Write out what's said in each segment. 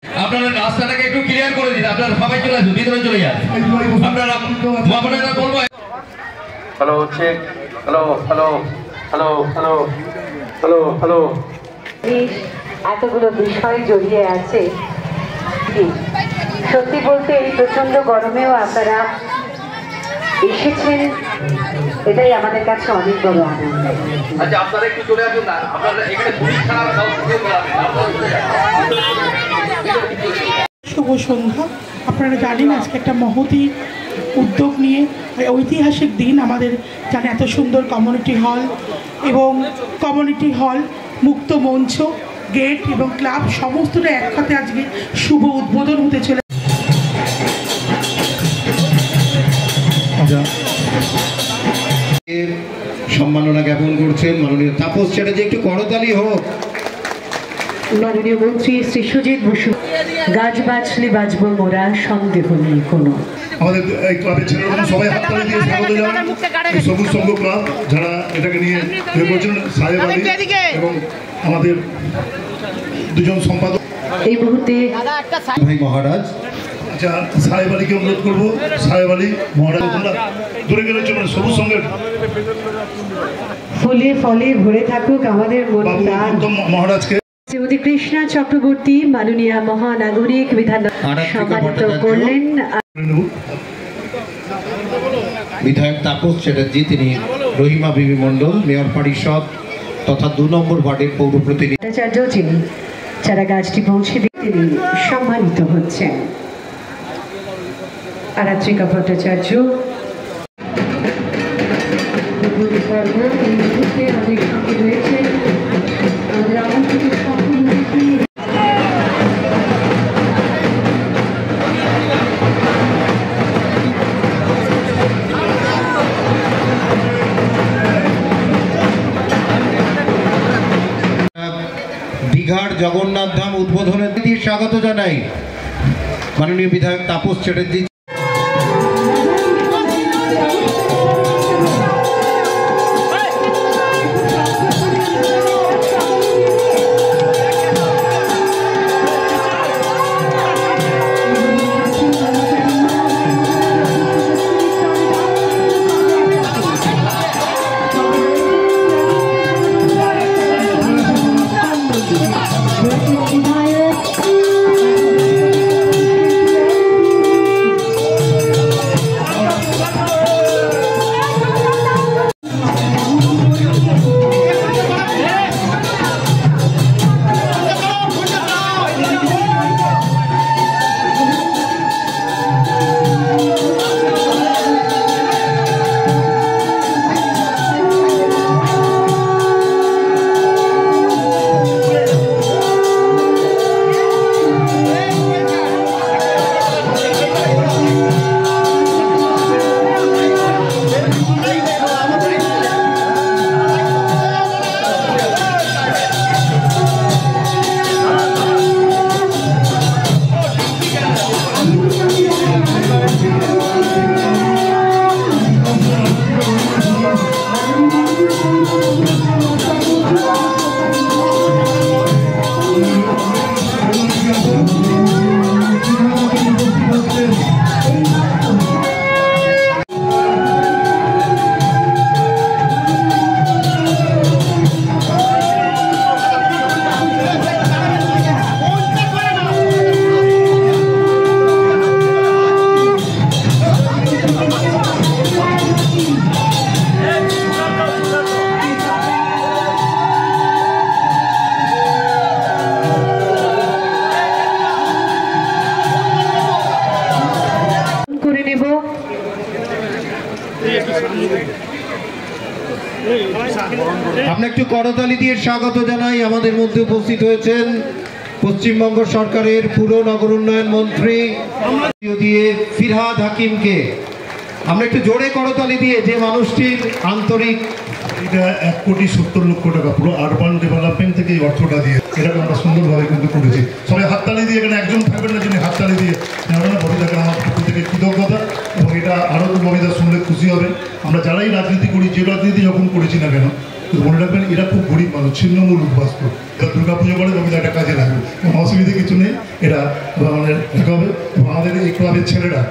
আপনারা রাস্তাটাকে একটু ক্লিয়ার করে দিন, আপনারা সবাই চলে আসুন, ভিতরে চলে যান। আপনারা আপনারা বলবো hello check, hello hello hello hello hello hello. এতগুলো বিষয় জড়িয়ে আছে, সত্যি বলতে এই প্রচন্ড গরমেও আপনারা এসেছেন, এটাই আমাদের কাছে অনেক বড় আনন্দ। আচ্ছা আপনারা একটু চলে আসুন না, আপনারা এখানে পুলিশ ছাড়া শুভ সন্ধ্যা। আপনারা জানেন আজকে একটা মহতী উদ্যোগ নিয়ে ঐতিহাসিক দিন আমাদের জানে, এত সুন্দর কমিউনিটি হল এবং কমিউনিটি হল, মুক্ত মঞ্চ, গেট এবং ক্লাব সমস্তটা একসাথে আজকে শুভ উদ্বোধন হতে চলে। সম্মাননা জ্ঞাপন করছেন মাননীয় তাপস চ্যাটার্জি, একটু করতালি হোক। মাননীয় মন্ত্রী শ্রী সুজিত বসু, গাছ বাঁচলে বাঁচবো মোরা, সন্দেহ নেই কোনো। আমাদের এই ক্লাবের ছেলেরা সবাই হাততালি দিয়ে স্বাগত জানান। সবুজ সংঘ ক্লাব যারা এটাকে নিয়ে করেছেন, সাহেব আলী এবং আমাদের দুজন সম্পাদক এই মুহূর্তে ভাই মহারাজ। আচ্ছা সাহেব আলীকে অনুরোধ করবো, সাহেব আলী মহারাজ তোমরা দূরে গেলে চলবে। সবুজ সংঘের ফুলে ফলে ভরে থাকুক আমাদের মন মহারাজকে শ্রীমতী কৃষ্ণা চক্রবর্তী মাননীয় মহানাগরিক বিধান সম্মানিত করলেন বিধায়ক তাপস চ্যাটার্জি, তিনি রহিমা বিবি মণ্ডল মেয়র পরিষদ তথা 2 নম্বর ওয়ার্ডের পৌর প্রতিনিধি ভট্টাচার্য, যিনি চারা গাছটি পৌঁছে দিয়ে তিনি সম্মানিত হচ্ছেন। আরাত্রিকা ভট্টাচার্য আমাদের সঙ্গে রয়েছেন আমাদের আমন্ত্রিত সকল অতিথি। দীঘার জগন্নাথ ধাম উদ্বোধনের দিয়ে স্বাগত জানাই মাননীয় বিধায়ক তাপস চ্যাটার্জি। আমরা একটু করতালি দিয়ে স্বাগত জানাই। আমাদের মধ্যে উপস্থিত হয়েছেন পশ্চিমবঙ্গ সরকারের পুর নগর উন্নয়ন মন্ত্রী দিয়ে ফিরহাদ হাকিমকে। আমরা একটু জোরে করতালি দিয়ে যে মানুষটির আন্তরিক, এটা 1,70,00,000 টাকা পুরো আরবান ডেভেলপমেন্ট থেকে এই অর্থটা দিয়ে এটাকে আমরা সুন্দরভাবে কিন্তু করেছি। সবাই হাততালি দিয়ে, এখানে একজন থাকবেন না যিনি হাততালি দিয়ে ববিদাকে আমার পক্ষ থেকে কৃতজ্ঞতা। এবং এটা আরও ববিদা শুনলে খুশি হবে। আমরা যারাই রাজনীতি করি, যে রাজনীতি যখন করেছি না কেন, কিন্তু মনে রাখবেন এরা খুব গরিব মানুষ, ছিন্নমূল উদ্বাস্ত। এরা দুর্গাপুজো করে তবে একটা কাজে লাগবে, কোনো অসুবিধা কিছু নেই। এটা আমাদের দেখা হবে এবং আমাদের এই ক্লাবের ছেলেরা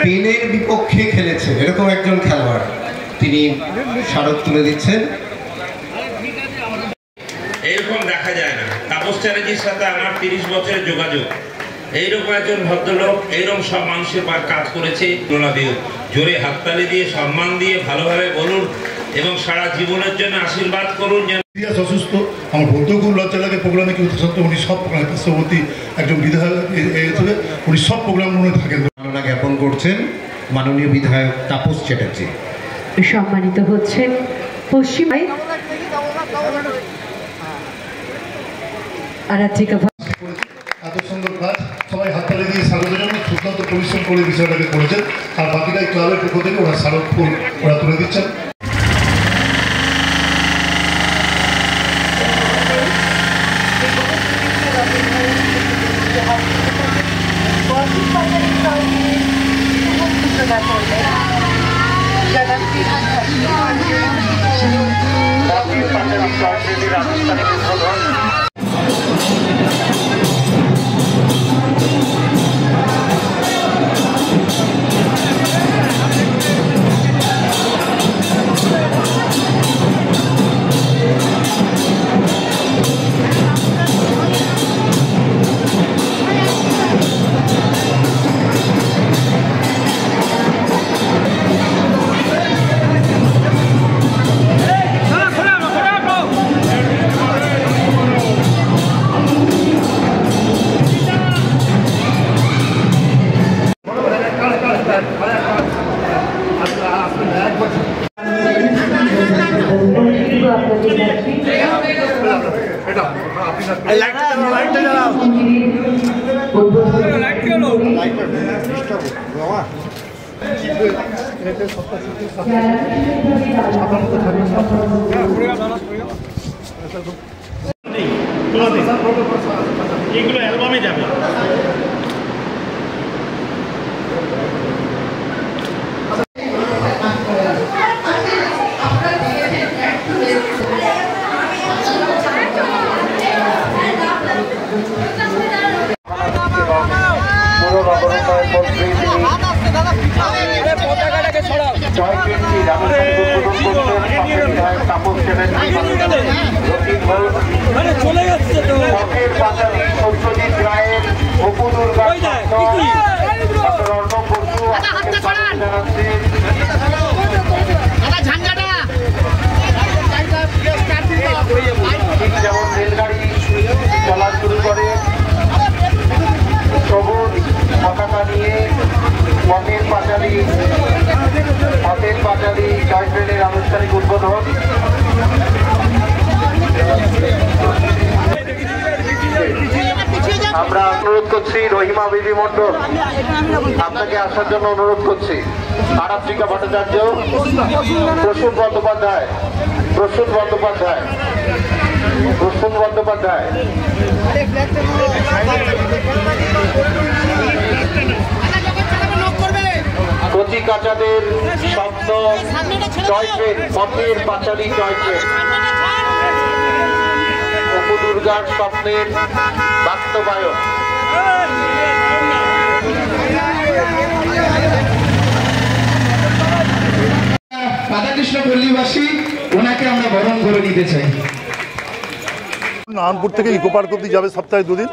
পেনের বিপক্ষে খেলেছে এরকম একজন খেলোয়াড়, তিনি স্মারক তুলে দিচ্ছেন। এইরকম দেখা যায় না। তাপস চ্যাটার্জির সাথে আমার 30 বছরের যোগাযোগ। এইরকম একজন ভদ্রলোক এইরকম সব মানুষের কাজ করেছে। জোরে হাততালি দিয়ে সম্মান দিয়ে ভালোভাবে বলুন এবং সারা জীবনের জন্য আশীর্বাদ করুন। অসুস্থ, আমার বলতেও খুব লজ্জা লাগে। প্রোগ্রামে কিন্তু সত্ত্বেও উনি সব পার্শ্ববর্তী একজন বিধায়ক হিসেবে উনি সব প্রোগ্রাম মনে থাকেন। মাননা জ্ঞাপন করছেন মাননীয় বিধায়ক তাপস চ্যাটার্জি। সম্মানিত হচ্ছেন পশ্চিমায় আরাত্রিকা। এত সুন্দর কাজ, সবাই হাততালি দিয়ে স্বাগত জানান। সুন্দর পরিশ্রম করে বিষয়টাকে করেছেন, আর বাকিটা ক্লাবের পক্ষ থেকে ওরা স্মারক ফুল ওরা তুলে দিচ্ছেন। এগুলো অ্যালবামে যাবে। চলে যাচ্ছে তো সত্যজিৎ রায়ের অপু দুর্গা যেমন রেলগাড়ি চলা শুরু করে সবুজ পতাকা নিয়ে পথের পাঁচালী জয় ট্রেনের আনুষ্ঠানিক উদ্বোধন। আমরা অনুরোধ করছি রহিমা বিবি মন্ডল, আপনাকে আসার জন্য অনুরোধ করছি। আরাত্রিকা ভট্টাচার্য, প্রসূন বন্দ্যোপাধ্যায়, কচি কাচাদের স্বপ্ন জয় ট্রেন, পথের পাঁচালী জয় ট্রেন, অপু দুর্গার স্বপ্নের বাস্তবায়ন। রাধাকৃষ্ণ পল্লীবাসী, ওনাকে আমরা বরণ করে নিতে চাই। নারায়ণপুর থেকে ইকো পার্ক অব্দি যাবে সপ্তাহে 2 দিন,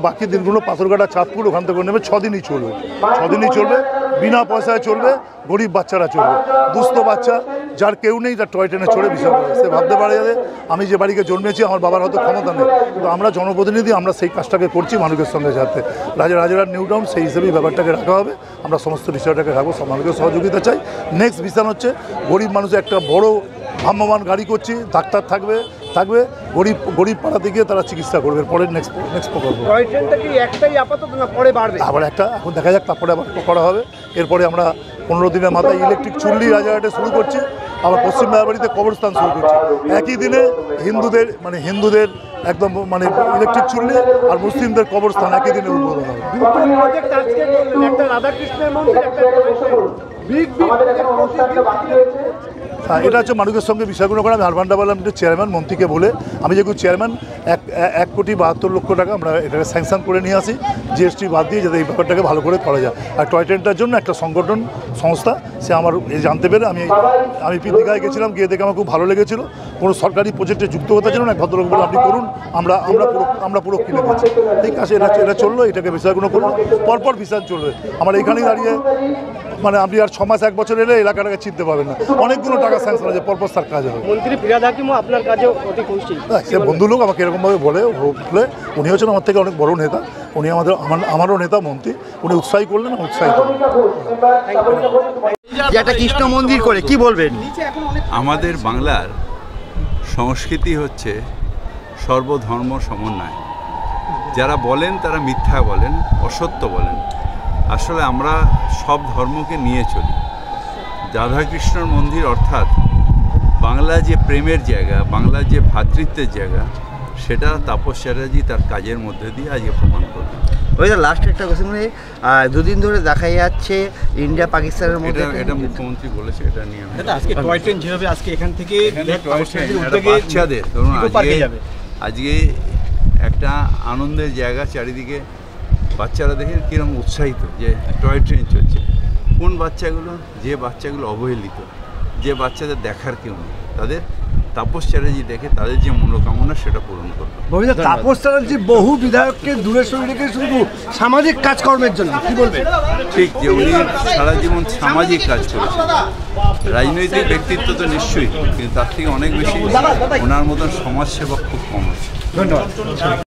বাকি দিনগুলো পাথরঘাটা চাঁদপুর ওখান থেকে নেবে। 6 দিনই চলবে, বিনা পয়সায় চলবে। গরিব বাচ্চারা চলবে, দুস্থ বাচ্চা যার কেউ নেই তার টয় ট্রেনে চড়ে বিষয় করে সে ভাবতে পারে যে আমি যে বাড়িকে জন্মেছি আমার বাবার হয়তো ক্ষমতা নেই, কিন্তু আমরা জনপ্রতিনিধি, আমরা সেই কাজটাকে করছি মানুষের সঙ্গে যাতে রাজারহাট নিউ টাউন সেই হিসেবেই ব্যাপারটাকে রাখা হবে। আমরা সমস্ত বিষয়টাকে রাখবো, মানুষের সহযোগিতা চাই। নেক্সট বিষয় হচ্ছে গরিব মানুষের একটা বড় ভ্রাম্যমান গাড়ি করছি, ডাক্তার থাকবে, থাকবে, গরিব পাড়াতে গিয়ে তারা চিকিৎসা করবে। পরের নেক্সট প্রকল্প টয় ট্রেনটা কি একটাই আপাতত না পরে বাড়বে? আবার একটা এখন দেখা যাক, তারপরে আবার করা হবে। এরপরে আমরা 15 দিনের মাথায় ইলেকট্রিক চুল্লি রাজারহাটে শুরু করছি, আবার পশ্চিম মেয়ারবাড়িতে কবরস্থান শুরু করছি। একই দিনে হিন্দুদের একদম ইলেকট্রিক চুল্লি আর মুসলিমদের কবরস্থান একই দিনে উদ্বোধন হবে। একটা রাধাকৃষ্ণের মন্দির, একটা হ্যাঁ, এটা হচ্ছে মানুষের সঙ্গে বিষয়গুলো করে। আমি আরবান ডেভেলপমেন্টের চেয়ারম্যান মন্ত্রীকে বলে, আমি যেহেতু চেয়ারম্যান, 1,72,00,000 টাকা আমরা এটাকে স্যাংশন করে নিয়ে আসি জিএসটি বাদ দিয়ে, যাতে এই ব্যাপারটাকে ভালো করে করা যায়। আর টয় ট্রেনটার জন্য একটা সংগঠন সংস্থা, সে আমার জানতে পেরে আমি দীঘায় গেছিলাম, গিয়ে দেখে আমার খুব ভালো লেগেছিলো। কোনো সরকারি প্রজেক্টে যুক্ত হতে জন্য এক ভদ্রলোক বলে আপনি করুন, আমরা পুরো কিনে দিচ্ছি। ঠিক আছে, এটা চললো, এটাকে ভিসাগুলো করলো, পরপর ভিসা চলবে। আমার এইখানেই দাঁড়িয়ে আপনি আর 6 মাস 1 বছর এলে এলাকাটাকে চিনতে পারবেন না, অনেকগুলো টাকা স্যাংশন আছে, পরপর তার কাজ হবে। মন্ত্রী ফিরহাদ হাকিমও আপনার কাজেও অতি খুশি। সে বন্ধু লোক, আমাকে এরকমভাবে বলে, উনি হচ্ছেন আমার থেকে অনেক বড় নেতা, উনি আমারও নেতা মন্ত্রী, উনি উৎসাহী করলেন, উৎসাহিত। একটা কৃষ্ণ মন্দির করে কি বলবেন? আমাদের বাংলার সংস্কৃতি হচ্ছে সর্বধর্ম সমন্বয়। যারা বলেন তারা মিথ্যা বলেন, অসত্য বলেন। আসলে আমরা সব ধর্মকে নিয়ে চলি। রাধাকৃষ্ণর মন্দির অর্থাৎ বাংলা যে প্রেমের জায়গা, বাংলার যে ভ্রাতৃত্বের জায়গা, সেটা তাপস চ্যাটার্জি তার কাজের মধ্যে দিয়ে আজকে প্রমাণ করবে। ওই যে লাস্ট একটা কোশ্চেন, দুদিন ধরে দেখা যাচ্ছে ইন্ডিয়া পাকিস্তানের মধ্যে, এটা মুখ্যমন্ত্রী বলেছে, এটা নিয়ে আজকে টয় ট্রেন যেভাবে আজকে এখান থেকে বাচ্চাদের ধরুন আজকে একটা আনন্দের জায়গা, চারিদিকে বাচ্চারা দেখে কীরকম উৎসাহিত যে টয় ট্রেন চলছে। কোন বাচ্চাগুলো? যে বাচ্চাগুলো অবহেলিত, যে বাচ্চাদের দেখার কেউ নেই, তাদের তাপস চ্যাটার্জি দেখে তাদের যে মনোকামনা সেটা পূরণ করবে। তাপস চ্যাটার্জি বহু বিধায়ককে দূরে সরিয়ে রেখে শুধু সামাজিক কাজকর্মের জন্য, কি বলবেন? ঠিক, যে উনি সারা জীবন সামাজিক কাজ করেছেন। রাজনৈতিক ব্যক্তিত্ব তো নিশ্চয়ই, কিন্তু তার থেকে অনেক বেশি ওনার মতন সমাজসেবক খুব কম আছে। ধন্যবাদ।